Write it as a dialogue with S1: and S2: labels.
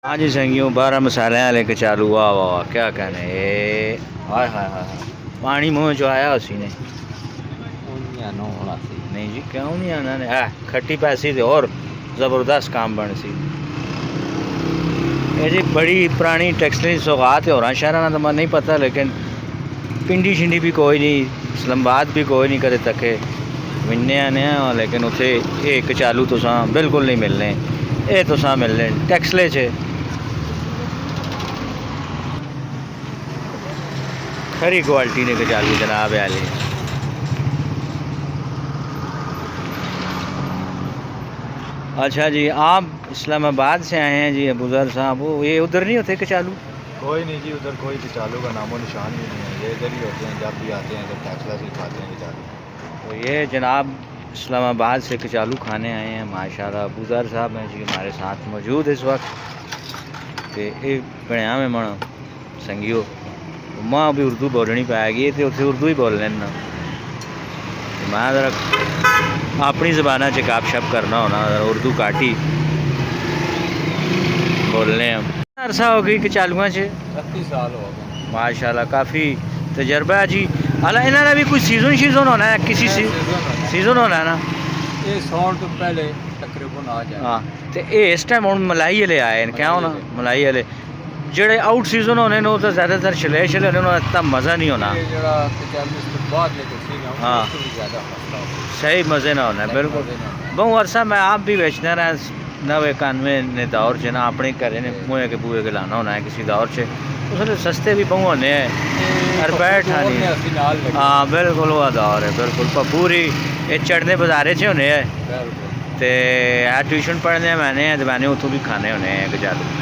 S1: हाँ जी संगियों 12 मसाले लेके चालू वाह वाह वाह क्या कहने हाय हाय हाय हाय पानी मुँह जो आया उसी ने नहीं जी क्यों नहीं आना ने खट्टी पैसी तो और ज़बरदस्त काम बन सी ये जी बड़ी पुरानी टेक्सटाइल सौगात है और शहर तो मैं नहीं पता लेकिन पिंडी शिंडी भी कोई नहीं इस्लामाबाद भी कोई नहीं करे तके मिलने आने लेकिन उसे एक चालू तो बिल्कुल नहीं मिलने ये तो मिलने टेक्सले च खरी क्वालिटी ने कचालू जनाब आले। अच्छा जी आप इस्लामाबाद से आए हैं जी अबूज़र साहब, वो ये उधर नहीं होते कचालू?
S2: कोई नहीं जी, उधर कोई कचालू का नामो निशान भी नहीं है, ये इधर ही होते हैं। जब भी आते हैं तो टैक्सला से खाते हैं कचालू।
S1: तो ये जनाब इस्लामाबाद से कचालू खाने आए हैं माशाल्लाह। अबूज़र साहब हैं जी हमारे साथ मौजूद इस वक्त। तो ये बनया में मन संगियो माँ भी उर्दू बोलनी पैगी तो उत्थे उर्दू ही बोल लेना। मैं जरा अपनी ज़बाना च गप शप करना होना, उर्दू काटी बोलने हम। अरसा हो गई कचालुआ च
S2: 30 साल हो गए
S1: माशाल्लाह, काफ़ी तजर्बा है जी। अला इन्होंने भी कुछ सीज़न शीज़न होना है, किसी सीज़न होना है ना?
S2: ये सौन तो पहले तकरीबन आ जाए।
S1: हाँ तो ये इस टाइम हम मलाई वाले आए हैं क्या होना? मलाई वाले जेड़े आउट सीजन होने तो ज़्यादातर छले छले होने इतना मज़ा नहीं होना। हाँ सही मज़े ना होना बिल्कुल। बहु अरसा मैं आप भी बेचना रहा 90-91 ने दौर से ना अपने घरे ने मुँह के बूहे के लाना होना है किसी दौर से उसने सस्ते भी बहु होने हैं और बैठा नहीं। हाँ बिल्कुल वो दौर है बिल्कुल पूरी ये चढ़ने बाजारे से होने हैं तो ट्यूशन पढ़ने मैंने तो मैंने उतों भी खाने होने हैं कचालू।